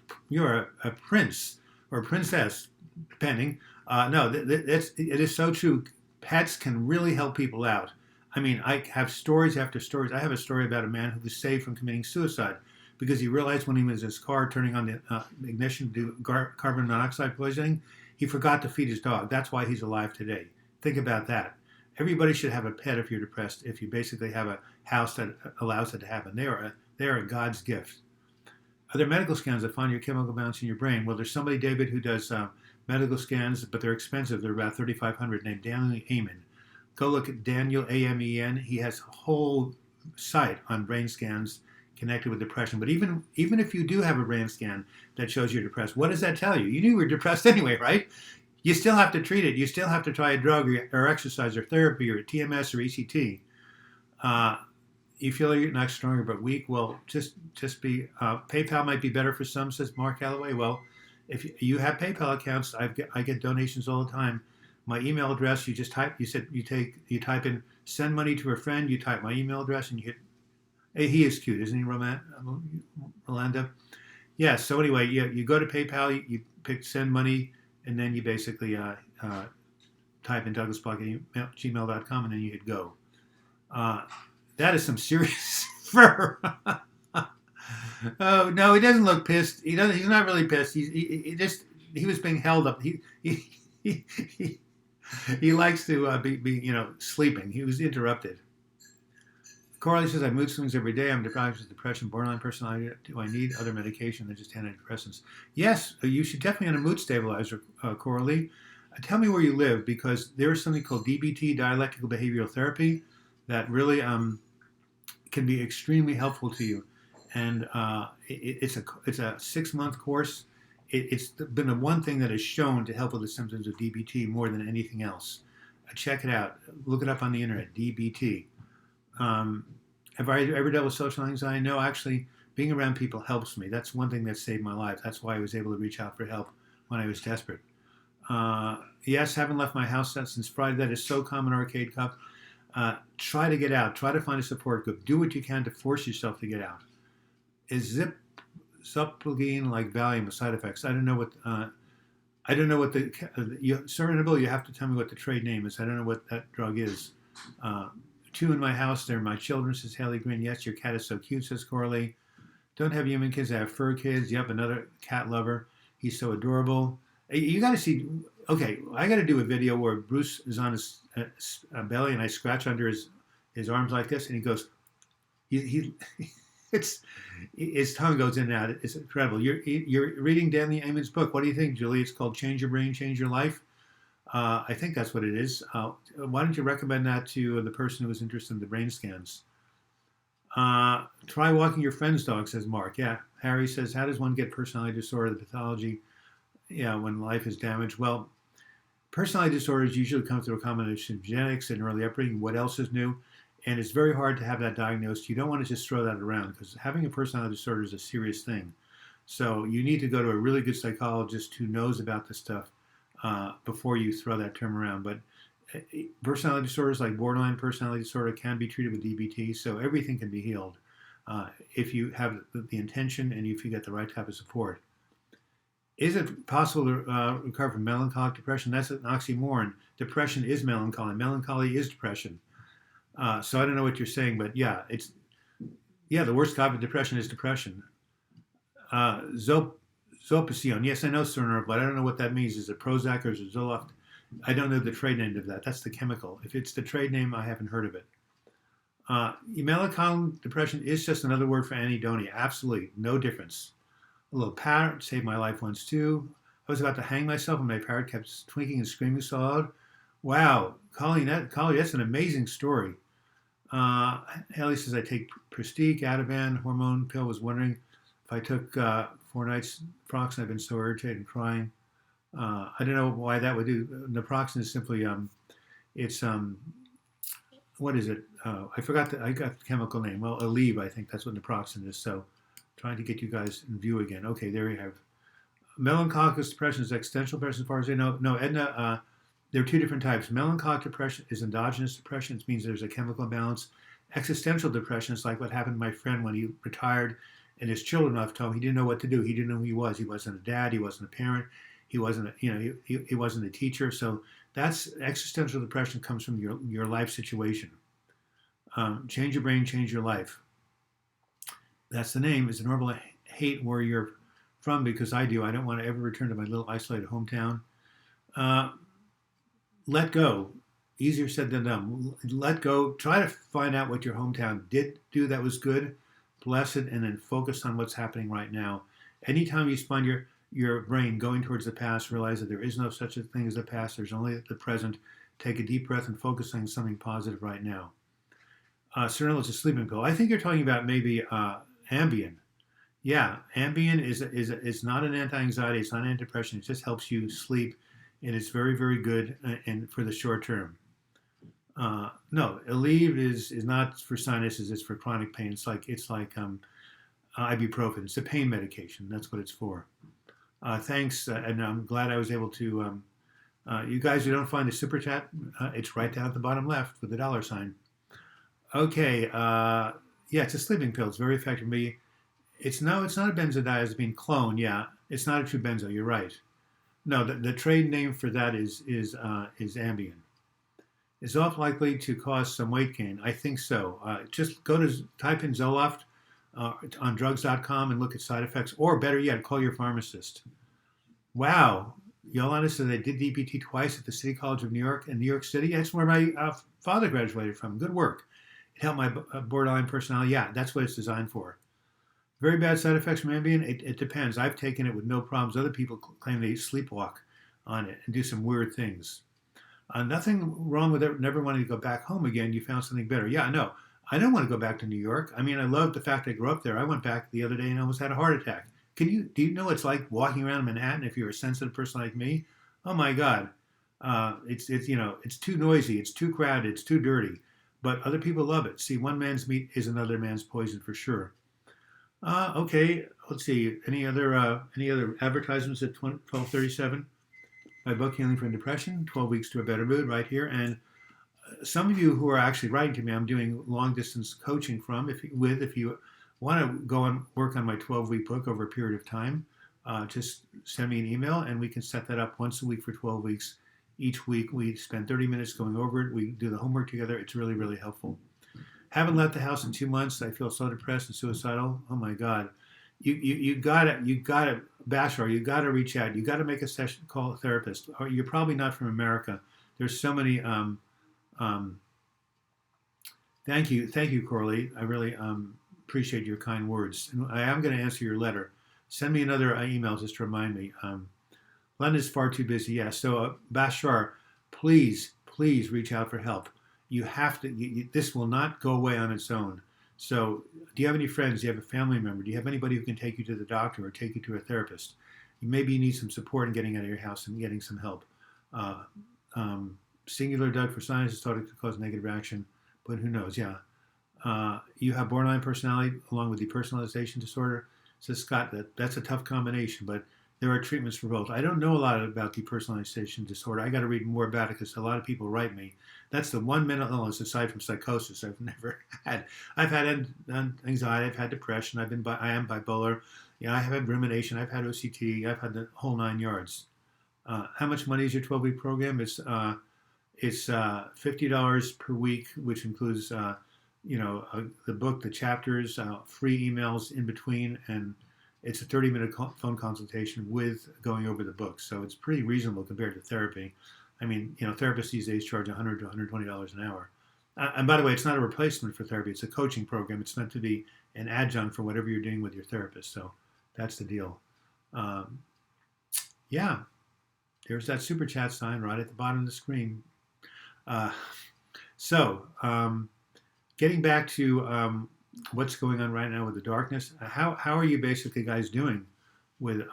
a prince or a princess, depending. No, it is so true. Pets can really help people out. I mean, I have stories after stories. I have a story about a man who was saved from committing suicide because he realized when he was in his car turning on the ignition to do carbon monoxide poisoning, he forgot to feed his dog. That's why he's alive today. Think about that. Everybody should have a pet if you're depressed, if you basically have a house that allows it to happen. They are a God's gift. Are there medical scans that find your chemical balance in your brain? Well, there's somebody, David, who does medical scans, but they're expensive. They're about $3,500, named Daniel Amen. Go look at Daniel, A-M-E-N. He has a whole site on brain scans connected with depression. But even if you do have a brain scan that shows you're depressed, what does that tell you? You knew you were depressed anyway, right? You still have to treat it. You still have to try a drug or exercise or therapy or TMS or ECT. You feel you're not stronger but weak. Well, just be. PayPal might be better for some, says Mark Alloway. Well, if you have PayPal accounts, I get donations all the time. My email address, you just type. You type in send money to a friend. You type my email address and you hit. Hey, he is cute, isn't he, Rolanda? Yeah. So anyway, you go to PayPal. You pick send money. and then you basically type in douglasblock@gmail.com, and then you hit go. That is some serious fur. Oh no, he doesn't look pissed. He doesn't. He's not really pissed. He was being held up. He, he, he likes to be sleeping. He was interrupted. Coralie says, I have mood swings every day. I'm deprived of depression, borderline personality. Do I need other medication than just antidepressants? Yes, you should definitely on a mood stabilizer, Coralie. Tell me where you live, because there is something called DBT, dialectical behavioral therapy, that really can be extremely helpful to you. And it's a 6-month course. It's been the one thing that is shown to help with the symptoms of DBT more than anything else. Check it out. Look it up on the internet, DBT. Have I ever dealt with social anxiety? No, actually, being around people helps me. That's one thing that saved my life. That's why I was able to reach out for help when I was desperate. Yes, haven't left my house since Friday. That is so common, Arcade Cup. Try to get out. Try to find a support group. Do what you can to force yourself to get out. Is Zopalgine like Valium with side effects? I don't know what Serenable, you have to tell me what the trade name is. I don't know what that drug is. 2 in my house. They're my children, says Haley Green. Yes, your cat is so cute, says Coralie. Don't have human kids. I have fur kids. Yep, another cat lover. He's so adorable. You got to see. Okay, I got to do a video where Bruce is on his belly and I scratch under his arms like this, and he goes. His tongue goes in and out. It's incredible. You're reading Danny Amon's book. What do you think, Julie? It's called Change Your Brain, Change Your Life. I think that's what it is. Why don't you recommend that to the person who is interested in the brain scans? Try walking your friend's dog, says Mark. Yeah. Harry says, how does one get personality disorder, the pathology, when life is damaged? Well, personality disorders usually come through a combination of genetics and early upbringing. What else is new? And it's very hard to have that diagnosed. You don't want to just throw that around, because having a personality disorder is a serious thing. So you need to go to a really good psychologist who knows about this stuff before you throw that term around. But personality disorders like borderline personality disorder can be treated with DBT, so everything can be healed if you have the intention and if you get the right type of support. Is it possible to recover from melancholic depression? That's an oxymoron. Depression is melancholy. Melancholy is depression. So I don't know what you're saying, but yeah, the worst type of depression is depression. Zopicone. Yes, I know Cerner, but I don't know what that means. Is it Prozac or is it Zoloft? I don't know the trade name of that. That's the chemical. If it's the trade name, I haven't heard of it. Melancholic depression is just another word for anhedonia. Absolutely, no difference. A little parrot saved my life once too. I was about to hang myself and my parrot kept twinking and screaming so loud. Wow, Colleen, that's an amazing story. Haley says, I take Prestige, Ativan, hormone pill. Was wondering if I took 4 nights naproxen. I've been so irritated and crying. I don't know why that would do. Naproxen is simply, what is it? I forgot, I got the chemical name. Well, Aleve, I think that's what naproxen is. So trying to get you guys in view again. Okay, there you have. Melancholic depression is existential depression as far as I know. No, Edna, there are 2 different types. Melancholic depression is endogenous depression. It means there's a chemical imbalance. Existential depression is like what happened to my friend when he retired and his children left home. He didn't know what to do. He didn't know who he was. He wasn't a dad. He wasn't a parent. He wasn't, he wasn't a teacher. So that's existential depression comes from your life situation. Change your brain, change your life. That's the name. It's a normal hate where you're from, because I do. I don't want to ever return to my little isolated hometown. Let go. Easier said than done. Let go. Try to find out what your hometown did do that was good. Bless it, and then focus on what's happening right now. Anytime you find your brain going towards the past, realize that there is no such a thing as the past. There's only the present. Take a deep breath and focus on something positive right now. Cernil is a sleeping pill. I think you're talking about maybe Ambien. Yeah, Ambien is not an anti-anxiety. It's not an antidepressant. It just helps you sleep, and it's very, very good and for the short term. No, Aleve is not for sinuses. It's for chronic pain. It's like ibuprofen. It's a pain medication. That's what it's for. Thanks, and I'm glad I was able to. You guys who don't find the super chat, it's right down at the bottom left with the $sign. Okay, yeah, it's a sleeping pill. It's very effective for me. It's not a benzodiazepine clone. Yeah, it's not a true benzo. You're right. No, the trade name for that is Ambien. Is off likely to cause some weight gain? I think so. Just type in Zoloft on drugs.com and look at side effects, or better yet, call your pharmacist. Wow. Yolanda said they did DBT twice at the City College of New York in New York City. That's where my father graduated from. Good work. It helped my borderline personality. Yeah, that's what it's designed for. Very bad side effects from Ambien? It depends. I've taken it with no problems. Other people claim they sleepwalk on it and do some weird things. Nothing wrong with it, never wanting to go back home again. You found something better. Yeah, no, I don't want to go back to New York. I mean, I love the fact I grew up there. I went back the other day and almost had a heart attack. Do you know it's like walking around Manhattan if you're a sensitive person like me? Oh my God. It's too noisy. It's too crowded. It's too dirty. But other people love it. See, one man's meat is another man's poison for sure. Okay, let's see. Any other advertisements at 12:37? My book, Healing from Depression, 12 Weeks to a Better Mood, right here. And some of you who are actually writing to me, I'm doing long distance coaching from. If you want to go and work on my 12-week book over a period of time, just send me an email and we can set that up once a week for 12 weeks. Each week we spend 30 minutes going over it. We do the homework together. It's really, really helpful. Haven't left the house in 2 months. I feel so depressed and suicidal. Oh my God. You gotta, Bashar, you gotta reach out. You gotta make a session, call a therapist. Or you're probably not from America. There's so many, thank you, Corley. I really appreciate your kind words. And I am going to answer your letter. Send me another email just to remind me. London is far too busy. Yeah. So Bashar, please reach out for help. You have to. This will not go away on its own. So, do you have any friends? Do you have a family member? Do you have anybody who can take you to the doctor or take you to a therapist? Maybe you need some support in getting out of your house and getting some help. Singular Doug for science is thought it could cause negative reaction, but who knows? Yeah. You have borderline personality along with depersonalization disorder. Says Scott, that's a tough combination, but there are treatments for both. I don't know a lot about depersonalization disorder. I got to read more about it because a lot of people write me. That's the one mental illness aside from psychosis I've never had. I've had anxiety. I've had depression. I am bipolar. Yeah, I have had rumination. I've had OCT. I've had the whole 9 yards. How much money is your 12-week program? It's $50 per week, which includes the book, the chapters, free emails in between, and it's a 30-minute phone consultation with going over the book. So it's pretty reasonable compared to therapy. I mean, therapists these days charge $100 to $120 an hour. And by the way, it's not a replacement for therapy. It's a coaching program. It's meant to be an adjunct for whatever you're doing with your therapist. So that's the deal. Yeah, there's that super chat sign right at the bottom of the screen. Getting back to what's going on right now with the darkness, how are you basically guys doing with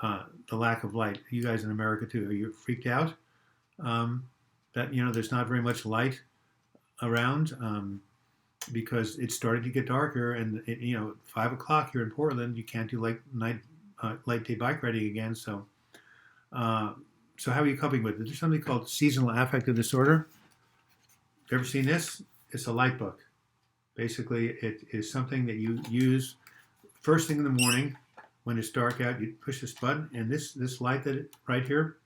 the lack of light? You guys in America too, are you freaked out that there's not very much light around because it's starting to get darker, and 5 o'clock here in Portland, you can't do light day bike riding again. So how are you coping with it? There's something called seasonal affective disorder. You ever seen this? It's a light book. Basically, it is something that you use first thing in the morning when it's dark out. You push this button, and this light right here,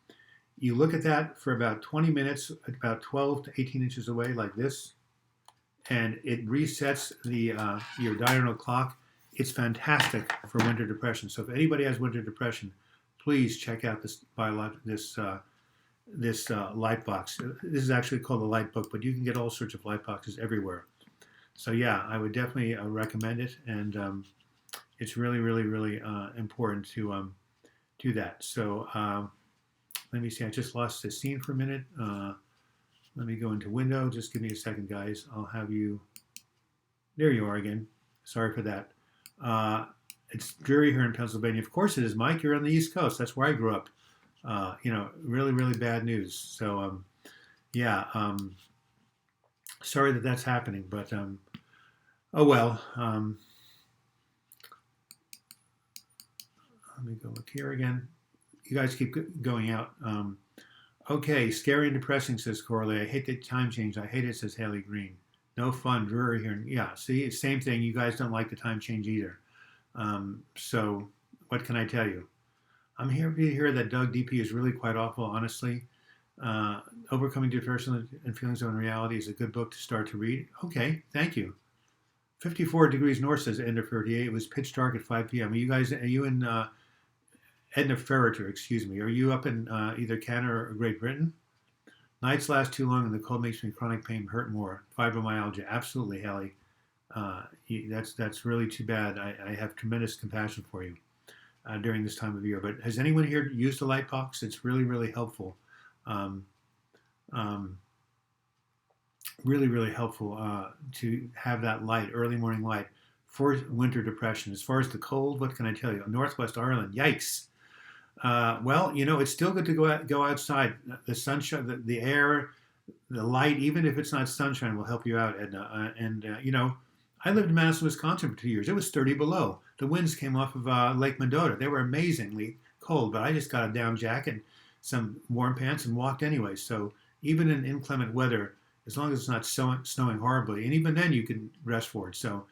you look at that for about 20 minutes, about 12 to 18 inches away, like this, and it resets your diurnal clock. It's fantastic for winter depression. So if anybody has winter depression, please check out this light box. This is actually called a light book, but you can get all sorts of light boxes everywhere. So yeah, I would definitely recommend it, and it's really, really, really important to do that. So let me see. I just lost the scene for a minute. Let me go into window. Just give me a second, guys. I'll have you. There you are again. Sorry for that. It's dreary here in Pennsylvania. Of course it is, Mike. You're on the East Coast. That's where I grew up. Really, really bad news. So yeah. Sorry that that's happening, but oh well. Let me go look here again. You guys keep going out. Okay, scary and depressing, says Corley. I hate the time change. I hate it, says Haley Green. No fun, dreary here. Yeah, see, same thing. You guys don't like the time change either. So what can I tell you? I'm happy to hear that Doug DP is really quite awful, honestly. Uh, Overcoming Depression and Feelings of Unreality is a good book to start to read. Okay, thank you. 54 degrees north says Edna 38. It was pitch dark at 5 p.m. Are you in Edna Ferreter, excuse me. Are you up in either Canada or Great Britain? Nights last too long and the cold makes me chronic pain hurt more. Fibromyalgia, absolutely, Hallie. That's really too bad. I have tremendous compassion for you during this time of year. But has anyone here used the light box? It's really, really helpful. Um, um, Really, really helpful to have that light, early morning light for winter depression. As far as the cold, what can I tell you? Northwest Ireland, yikes. Well, it's still good to go outside. The sunshine, the air, the light, even if it's not sunshine, will help you out, Edna. I lived in Madison, Wisconsin for 2 years. It was 30 below. The winds came off of Lake Mendota. They were amazingly cold, but I just got a down jacket, some warm pants, and walked anyway. So even in inclement weather, as long as it's not snowing horribly, and even then you can rest for it. So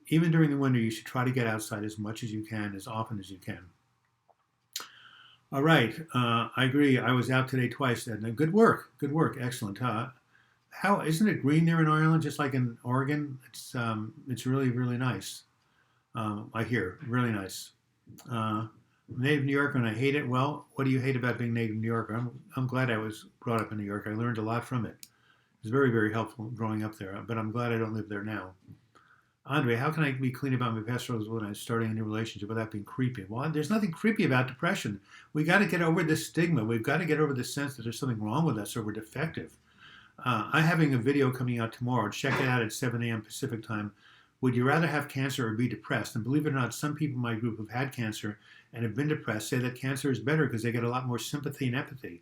even during the winter, you should try to get outside as much as you can, as often as you can. All right, I agree. I was out today twice, Edna. Good work, excellent. How isn't it green there in Ireland, just like in Oregon? It's really, really nice. I hear really nice. Native New Yorker, and I hate it. Well, what do you hate about being native New Yorker? I'm glad I was brought up in New York. I learned a lot from it. It was very, very helpful growing up there, but I'm glad I don't live there now. Andre, how can I be clean about my past struggles when I'm starting a new relationship without being creepy? Well, there's nothing creepy about depression. We got to get over this stigma. We've got to get over the sense that there's something wrong with us or we're defective. I'm having a video coming out tomorrow. Check it out at 7 a.m. Pacific time. Would you rather have cancer or be depressed? And believe it or not, some people in my group who've had cancer and have been depressed say that cancer is better because they get a lot more sympathy and empathy.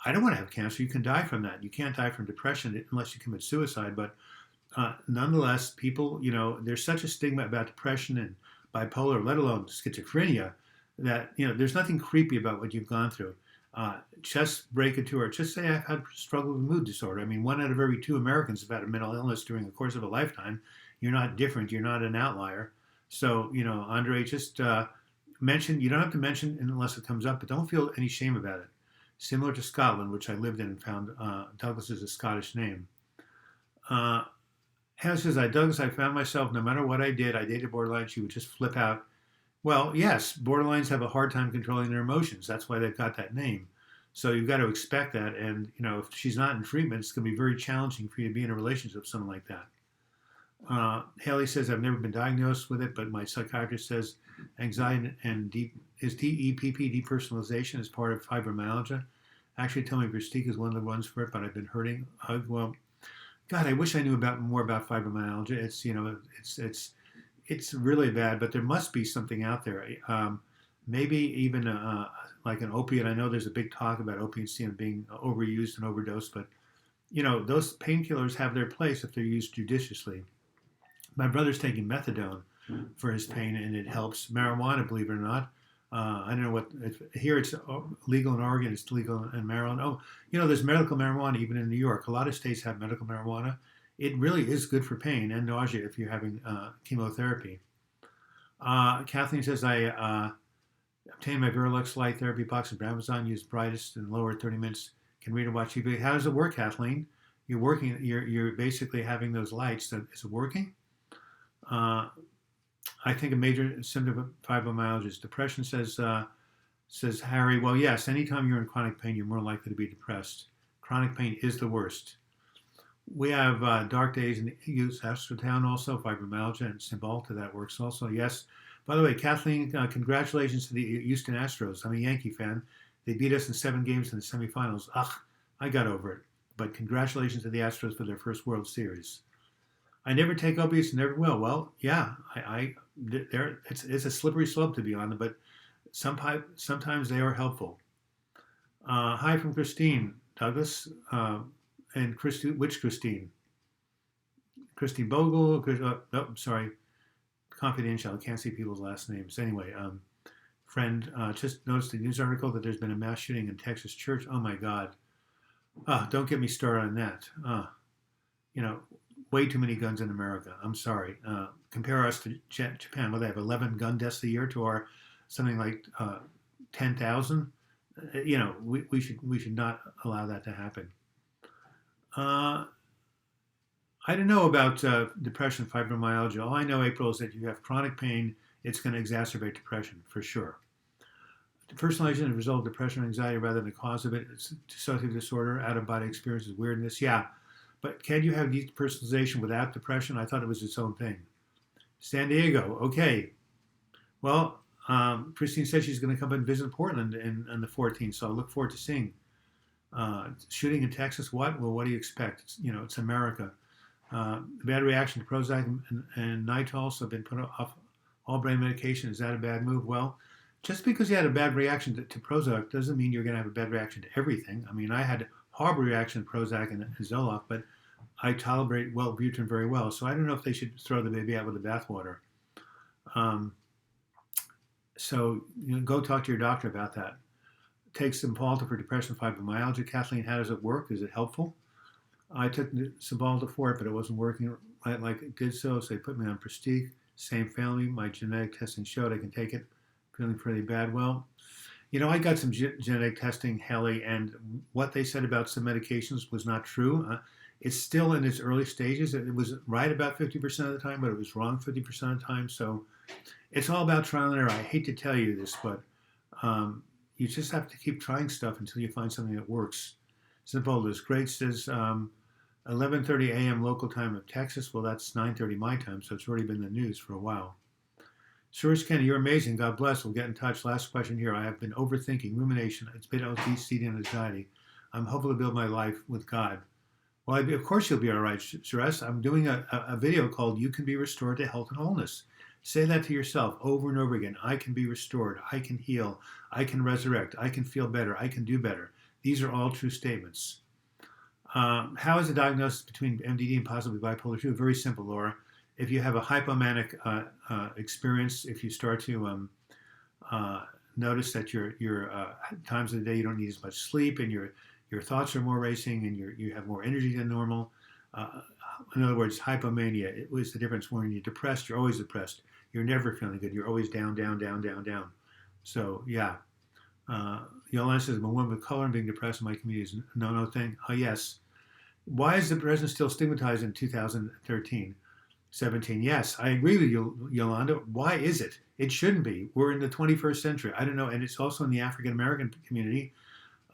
I don't want to have cancer. You can die from that. You can't die from depression unless you commit suicide. But nonetheless, people, there's such a stigma about depression and bipolar, let alone schizophrenia, that, there's nothing creepy about what you've gone through. Just break it to her. Just say, I've had struggled with mood disorder. I mean, 1 out of every 2 Americans have had a mental illness during the course of a lifetime. You're not different. You're not an outlier. So, Andre, just mention, you don't have to mention unless it comes up, but don't feel any shame about it. Similar to Scotland, which I lived in and found Douglas is a Scottish name. Hannah says, Douglas, I found myself, no matter what I dated borderline, she would just flip out. Well, yes, borderlines have a hard time controlling their emotions. That's why they've got that name. So you've got to expect that. And, if she's not in treatment, it's going to be very challenging for you to be in a relationship with someone like that. Haley says, I've never been diagnosed with it, but my psychiatrist says anxiety and DEPP, depersonalization, is part of fibromyalgia. Actually, tell me Versteeg is one of the ones for it, but I've been hurting. Well, God, I wish I knew more about fibromyalgia. It's really bad, but there must be something out there. Maybe even like an opiate. I know there's a big talk about opiates being overused and overdosed, but those painkillers have their place if they're used judiciously. My brother's taking methadone for his pain, and it helps. Marijuana, believe it or not. I don't know here it's legal in Oregon, it's legal in Maryland. Oh, there's medical marijuana even in New York. A lot of states have medical marijuana. It really is good for pain and nausea if you're having chemotherapy. Kathleen says, I obtained my Verilux light therapy box from Amazon, used brightest and lower 30 minutes, can read and watch TV. How does it work, Kathleen? You're basically having those lights. Is it working? I think a major symptom of fibromyalgia is depression, says Harry. Well, yes, anytime you're in chronic pain, you're more likely to be depressed. Chronic pain is the worst. We have dark days and use aspartame also, fibromyalgia, and Cymbalta, that works also. Yes. By the way, Kathleen, congratulations to the Houston Astros. I'm a Yankee fan. They beat us in 7 games in the semifinals. I got over it. But congratulations to the Astros for their first World Series. I never take opiates, never will. Well, yeah, it's a slippery slope to be on, but sometimes they are helpful. Hi from Christine, Douglas, and Christine. Which Christine? Christine Bogle. Sorry, confidential. I can't see people's last names. Anyway, friend, just noticed a news article that there's been a mass shooting in Texas church. Oh my God. Don't get me started on that. Way too many guns in America. I'm sorry. Compare us to Japan, where they have 11 gun deaths a year, to our something like 10,000. We should not allow that to happen. I don't know about depression, fibromyalgia. All I know, April, is that you have chronic pain. It's going to exacerbate depression for sure. Personalization is a result of depression or anxiety rather than the cause of it. It's dissociative disorder, out-of-body experiences, weirdness. Yeah, but can you have depersonalization without depression? I thought it was its own thing. San Diego, okay. Well, Christine said she's going to come and visit Portland on the 14th, so I look forward to seeing. Shooting in Texas, what? Well, what do you expect? It's America. Bad reaction to Prozac and Nitol, so been put off all brain medication. Is that a bad move? Well, just because you had a bad reaction to Prozac doesn't mean you're going to have a bad reaction to everything. I mean, I had a horrible reaction to Prozac and Zoloft, but I tolerate Wellbutrin very well. So I don't know if they should throw the baby out with the bathwater. So go talk to your doctor about that. Take Cymbalta for depression, fibromyalgia. Kathleen, how does it work? Is it helpful? I took Cymbalta for it, but it wasn't working like it did so they put me on Prestige. Same family. My genetic testing showed I can take it. Feeling pretty bad. Well, I got some genetic testing, Haley, and what they said about some medications was not true. It's still in its early stages. It was right about 50% of the time, but it was wrong 50% of the time. So it's all about trial and error. I hate to tell you this, but you just have to keep trying stuff until you find something that works. Simple is great. Says 11:30 a.m. local time of Texas. Well, that's 9:30 my time, so it's already been in the news for a while. Suresh Kenny, you're amazing. God bless. We'll get in touch. Last question here. I have been overthinking, rumination. It's been OCD and anxiety. I'm hopeful to build my life with God. Well, of course you'll be all right, Suresh. I'm doing a video called You Can Be Restored to Health and Wholeness. Say that to yourself over and over again. I can be restored. I can heal. I can resurrect. I can feel better. I can do better. These are all true statements. How is the diagnosis between MDD and possibly bipolar 2? Very simple, Laura. If you have a hypomanic experience, if you start to notice that your times of the day you don't need as much sleep and your thoughts are more racing and you have more energy than normal. In other words, hypomania. It was the difference when you're depressed. You're always depressed. You're never feeling good. You're always down, down, down, down, down. So yeah. Yolanda says, I'm a woman with color and being depressed in my community is a no thing. Yes. Why is the president still stigmatized in 2013? 17. Yes, I agree with you, Yolanda. Why is it? It shouldn't be. We're in the 21st century. I don't know. And it's also in the African American community.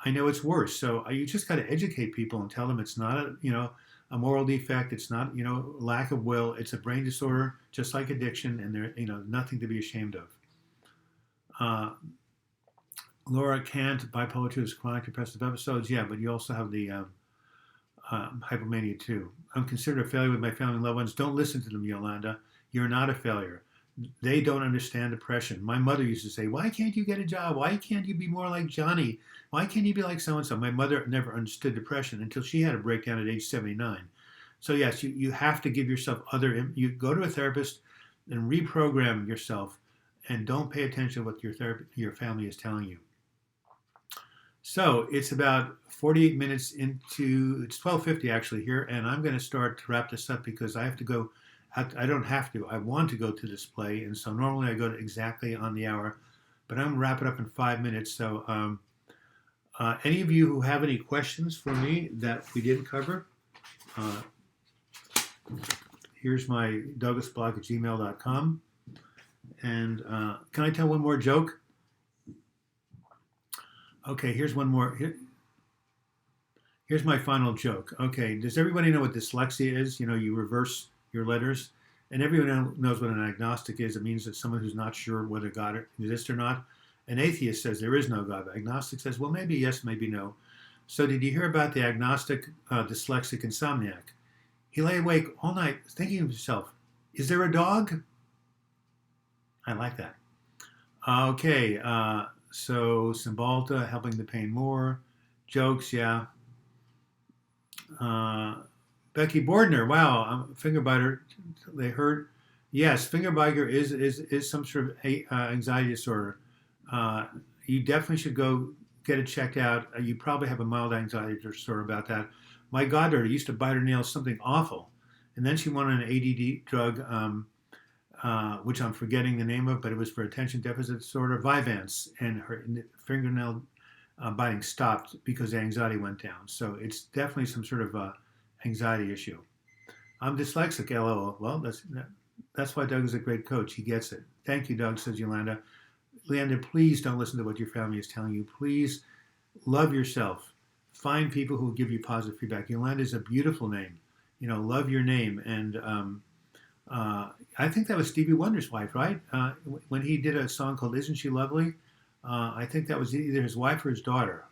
I know it's worse. So you just got to educate people and tell them it's not a moral defect. It's not, lack of will. It's a brain disorder, just like addiction. And there, nothing to be ashamed of. Laura Kant, bipolar 2 is chronic depressive episodes. Yeah, but you also have the hypomania too. I'm considered a failure with my family and loved ones. Don't listen to them, Yolanda. You're not a failure. They don't understand depression. My mother used to say, why can't you get a job? Why can't you be more like Johnny? Why can't you be like so-and-so? My mother never understood depression until she had a breakdown at age 79. So yes, you have to give yourself you go to a therapist and reprogram yourself and don't pay attention to what your family is telling you. So it's about 48 minutes into, it's 12:50 actually here, and I'm going to start to wrap this up because I have to go, I don't have to, I want to go to display, and so normally I go to exactly on the hour, but I'm going to wrap it up in 5 minutes. So any of you who have any questions for me that we didn't cover, here's my douglasblog@gmail.com. And can I tell one more joke? Okay, here's one more. Here's my final joke. Okay, does everybody know what dyslexia is? You reverse your letters. And everyone knows what an agnostic is. It means that someone who's not sure whether God exists or not. An atheist says there is no God. The agnostic says, well, maybe yes, maybe no. So did you hear about the agnostic dyslexic insomniac? He lay awake all night thinking to himself, is there a dog? I like that. Okay, so Cymbalta, helping the pain more. Jokes, yeah. Becky Bordner, wow, finger biter, they hurt. Yes, finger biter is some sort of anxiety disorder. You definitely should go get it checked out. You probably have a mild anxiety disorder about that. My goddaughter used to bite her nails, something awful. And then she went on an ADD drug, which I'm forgetting the name of, but it was for attention deficit disorder, Vyvanse, and her fingernail biting stopped because the anxiety went down. So it's definitely some sort of anxiety issue. I'm dyslexic, LOL. Well, that's why Doug is a great coach. He gets it. Thank you, Doug, says Yolanda. Leander, please don't listen to what your family is telling you. Please love yourself. Find people who will give you positive feedback. Yolanda is a beautiful name. Love your name. And I think that was Stevie Wonder's wife, right? When he did a song called Isn't She Lovely? I think that was either his wife or his daughter.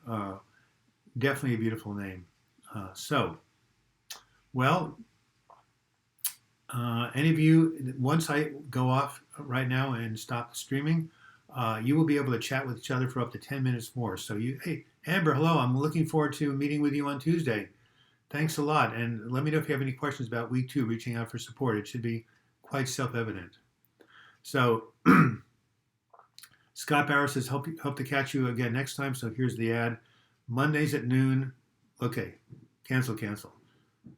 Definitely a beautiful name. Any of you, once I go off right now and stop the streaming, you will be able to chat with each other for up to 10 minutes more. So hey, Amber, hello. I'm looking forward to meeting with you on Tuesday. Thanks a lot. And let me know if you have any questions about week 2, reaching out for support. It should be quite self-evident. So Scott Barrow says, hope to catch you again next time. So here's the ad. Mondays at noon. Okay, cancel.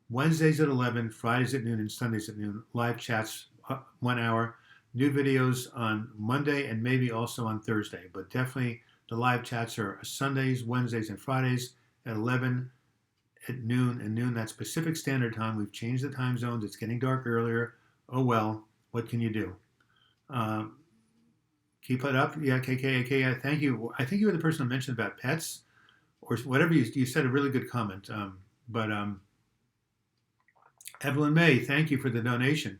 Wednesdays at 11, Fridays at noon, and Sundays at noon. Live chats, 1 hour. New videos on Monday and maybe also on Thursday. But definitely the live chats are Sundays, Wednesdays, and Fridays at 11, at noon. And noon, that's Pacific Standard Time. We've changed the time zones. It's getting dark earlier. Oh, well, what can you do? Keep it up. Yeah, KK, thank you. I think you were the person who mentioned about pets or whatever. You said a really good comment. Evelyn May, thank you for the donation.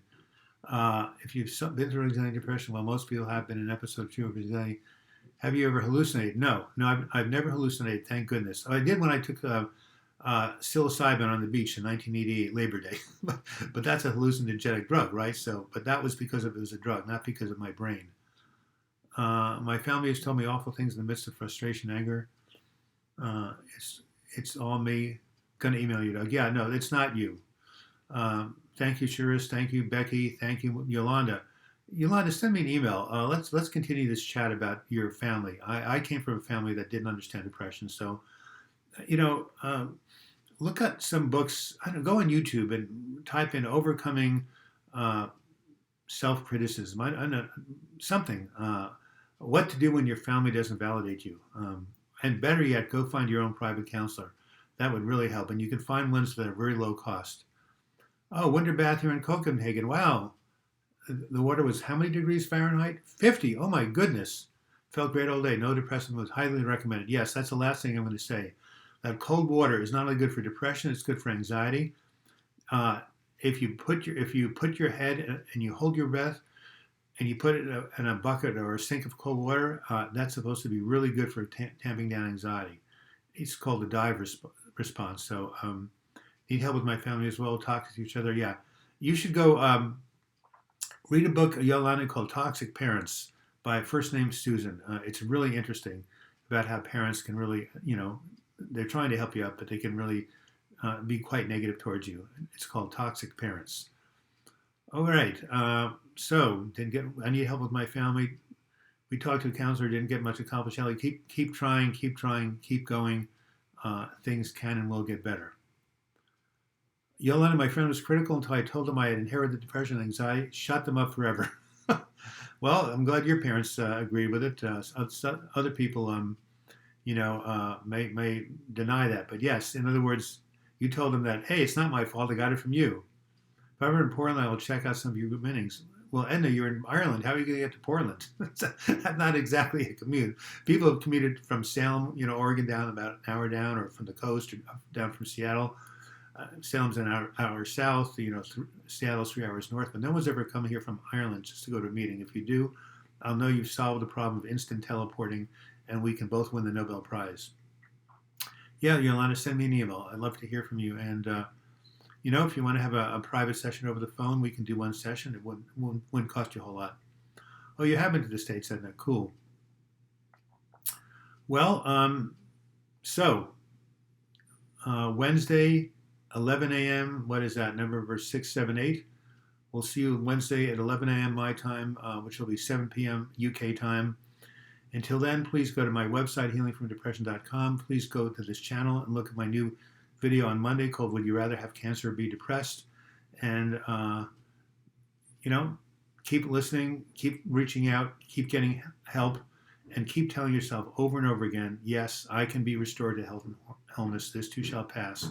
If you've been through anxiety and depression, well, most people have been in episode 2 of anxiety. Have you ever hallucinated? No, I've never hallucinated, thank goodness. I did when I took psilocybin on the beach in 1988 Labor Day, but that's a hallucinogenic drug, right? But that was because it was a drug, not because of my brain. My family has told me awful things in the midst of frustration, anger. It's all me. Gonna email you, Doug. Yeah, no, it's not you. Thank you, Shiris. Thank you, Becky. Thank you, Yolanda. Yolanda, send me an email. Let's continue this chat about your family. I came from a family that didn't understand depression, so look at some books. Go on YouTube and type in "overcoming self-criticism." I know something. What to do when your family doesn't validate you, and better yet, go find your own private counselor. That would really help, and you can find ones that are very low cost. Oh, winter bath here in Copenhagen. Wow. The water was how many degrees Fahrenheit? 50. Oh my goodness. Felt great all day. No depressant was highly recommended. Yes, that's the last thing I'm going to say. That cold water is not only good for depression, it's good for anxiety. If you put your head and you hold your breath and you put it in a bucket or a sink of cold water, that's supposed to be really good for tamping down anxiety. It's called the dive response. So need help with my family as well, talk to each other. Yeah, you should go read a book, Yolanda, called Toxic Parents by first name Susan. It's really interesting about how parents can really, they're trying to help you out, but they can really be quite negative towards you. It's called Toxic Parents. All right. So I need help with my family. We talked to a counselor, didn't get much accomplished. Ellie, keep trying, keep going. Things can and will get better. Yolanda, my friend was critical until I told him I had inherited depression and anxiety. Shut them up forever. Well, I'm glad your parents agreed with it. Other people, may deny that. But yes, in other words, you told them that, hey, it's not my fault. I got it from you. If I'm in Portland, I will check out some of your group meetings. Well, Edna, you're in Ireland. How are you going to get to Portland? That's not exactly a commute. People have commuted from Salem, Oregon, down about an hour down, or from the coast, or down from Seattle. Salem's an hour south, Seattle's 3 hours north, but no one's ever come here from Ireland just to go to a meeting. If you do, I'll know you've solved the problem of instant teleporting, and we can both win the Nobel Prize. Yeah, Yolanda, send me an email. I'd love to hear from you. And, if you want to have a private session over the phone, we can do one session. It wouldn't cost you a whole lot. Oh, you have been to the States, isn't it? Cool. Well, Wednesday, 11 a.m., what is that, number 678? We'll see you Wednesday at 11 a.m. my time, which will be 7 p.m. UK time. Until then, please go to my website, healingfromdepression.com. Please go to this channel and look at my new video on Monday called Would You Rather Have Cancer or Be Depressed? And, keep listening, keep reaching out, keep getting help, and keep telling yourself over and over again, yes, I can be restored to health and wholeness. This too shall pass.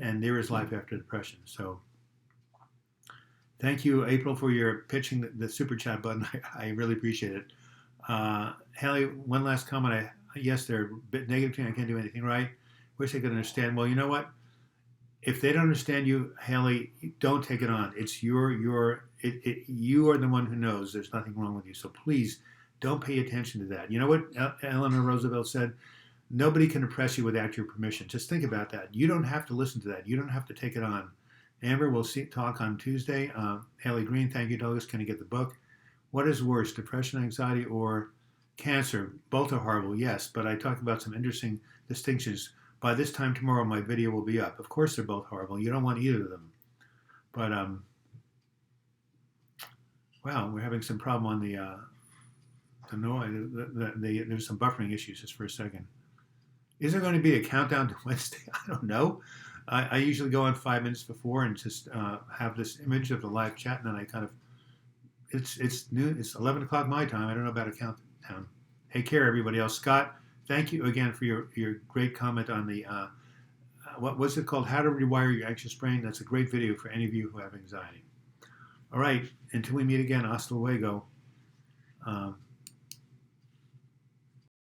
And there is life after depression. So thank you, April, for your pitching the super chat button. I really appreciate it. Haley, one last comment. Yes, they're a bit negative to me. I can't do anything right. Wish I could understand. Well, you know what? If they don't understand you, Haley, don't take it on. It's you are the one who knows there's nothing wrong with you. So please don't pay attention to that. You know what Eleanor Roosevelt said? Nobody can oppress you without your permission. Just think about that. You don't have to listen to that. You don't have to take it on. Amber, we'll talk on Tuesday. Haley Green, thank you, Douglas. Can I get the book? What is worse, depression, anxiety, or cancer? Both are horrible, yes, but I talk about some interesting distinctions. By this time tomorrow, my video will be up. Of course, they're both horrible. You don't want either of them. But, wow, we're having some problem on the noise. There's some buffering issues just for a second. Is there going to be a countdown to Wednesday? I don't know. I usually go on 5 minutes before and just have this image of the live chat, and then I kind of, it's noon, it's 11 o'clock my time. I don't know about a countdown. Take care, everybody else. Scott, thank you again for your great comment on the, what was it called? How to Rewire Your Anxious Brain. That's a great video for any of you who have anxiety. All right, until we meet again, hasta luego.